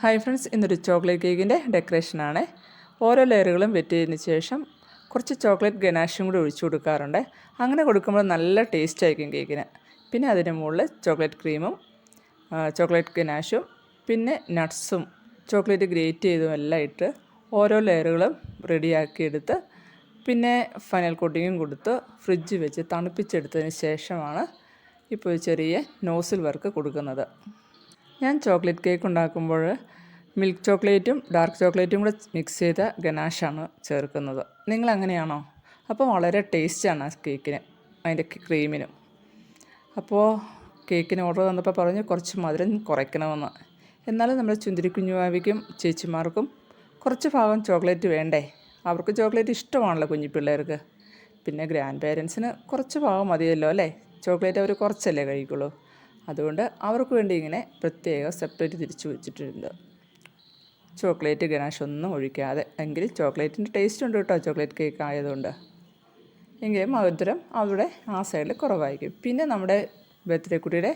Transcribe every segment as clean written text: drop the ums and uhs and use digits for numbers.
Hi friends, ഇന്നൊരു chocolate കേക്കിൻ്റെ ഡെക്കറേഷനാണ്. ഓരോ ലെയറുകളും വെറ്റിയതിന് ശേഷം കുറച്ച് ചോക്ലേറ്റ് ഗനാഷും കൂടി ഒഴിച്ചു കൊടുക്കാറുണ്ട്. അങ്ങനെ കൊടുക്കുമ്പോൾ നല്ല ടേസ്റ്റ് ആയിരിക്കും കേക്കിന്. പിന്നെ അതിന് മുകളിൽ ചോക്ലേറ്റ് ക്രീമും ചോക്ലേറ്റ് ഗനാഷും പിന്നെ നട്ട്സും ചോക്ലേറ്റ് ഗ്രേറ്റ് ചെയ്തും എല്ലാം ഇട്ട് ഓരോ ലെയറുകളും റെഡിയാക്കിയെടുത്ത് പിന്നെ ഫൈനൽ കോട്ടിങ്ങും കൊടുത്ത് ഫ്രിഡ്ജ് വെച്ച് തണുപ്പിച്ചെടുത്തതിന് ശേഷമാണ് ഇപ്പോൾ ചെറിയ നോസിൽ വർക്ക് കൊടുക്കുന്നത്. ഞാൻ ചോക്ലേറ്റ് കേക്ക് ഉണ്ടാക്കുമ്പോൾ മിൽക്ക് ചോക്ലേറ്റും ഡാർക്ക് ചോക്ലേറ്റും കൂടെ മിക്സ് ചെയ്ത ഗനാഷാണ് ചേർക്കുന്നത്. നിങ്ങൾ അങ്ങനെയാണോ? അപ്പോൾ വളരെ ടേസ്റ്റാണ് ആ കേക്കിന്, അതിൻ്റെ ക്രീമിനും. അപ്പോൾ കേക്കിന് ഓർഡർ തന്നപ്പോൾ പറഞ്ഞു കുറച്ച് മധുരം കുറയ്ക്കണമെന്ന്. എന്നാലും നമ്മുടെ ചുന്തിരിക്കുഞ്ഞുവാവിക്കും ചേച്ചിമാർക്കും കുറച്ച് ഭാഗം ചോക്ലേറ്റ് വേണ്ടേ? അവർക്ക് ചോക്ലേറ്റ് ഇഷ്ടമാണല്ലോ കുഞ്ഞു പിള്ളേർക്ക്. പിന്നെ ഗ്രാൻഡ് പേരൻസിന് കുറച്ച് ഭാഗം മതിയല്ലോ അല്ലേ? ചോക്ലേറ്റ് അവർ കുറച്ചല്ലേ കഴിക്കുള്ളൂ. അതുകൊണ്ട് അവർക്ക് വേണ്ടി ഇങ്ങനെ പ്രത്യേകം സെപ്പറേറ്റ് തിരിച്ചു വെച്ചിട്ടുണ്ട്. ചോക്ലേറ്റ് ഗനാഷ് ഒന്നും ഒഴിക്കാതെ. എങ്കിൽ ചോക്ലേറ്റിൻ്റെ ടേസ്റ്റ് ഉണ്ട് കേട്ടോ, ചോക്ലേറ്റ് കേക്ക് ആയതുകൊണ്ട്. എങ്കിലും മധുരം അവിടെ ആ സൈഡിൽ കുറവായിരിക്കും. പിന്നെ നമ്മുടെ ബർത്ത്ഡേ കുട്ടിയുടെ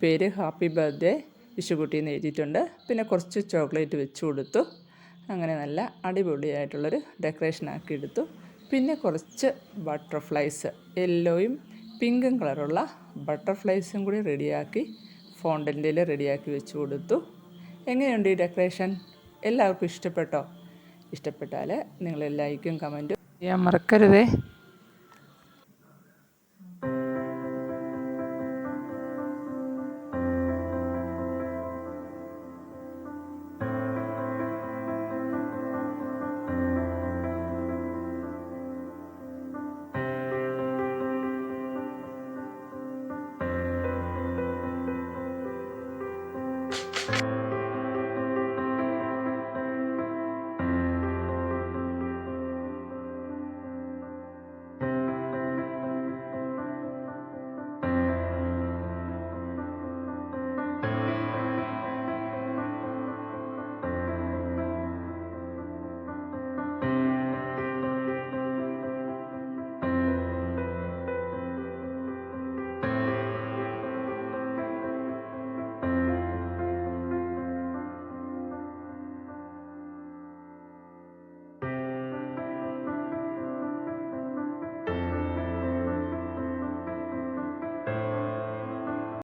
പേര് ഹാപ്പി ബർത്ത്ഡേ വിഷുക്കുട്ടി എന്ന് എഴുതിയിട്ടുണ്ട്. പിന്നെ കുറച്ച് ചോക്ലേറ്റ് വെച്ച് കൊടുത്തു. അങ്ങനെ നല്ല അടിപൊളിയായിട്ടുള്ളൊരു ഡെക്കറേഷൻ ആക്കി എടുത്തു. പിന്നെ കുറച്ച് ബട്ടർഫ്ലൈസ്, യെല്ലോയും പിങ്കും കളറുള്ള ബട്ടർഫ്ലൈസും കൂടി റെഡിയാക്കി ഫോണ്ടൻറ്റിൽ റെഡിയാക്കി വെച്ച് കൊടുത്തു. എങ്ങനെയുണ്ട് ഈ ഡെക്കറേഷൻ? എല്ലാവർക്കും ഇഷ്ടപ്പെട്ടോ? ഇഷ്ടപ്പെട്ടാൽ നിങ്ങൾ ലൈക്കും കമൻറ്റും ചെയ്യാൻ മറക്കരുതേ.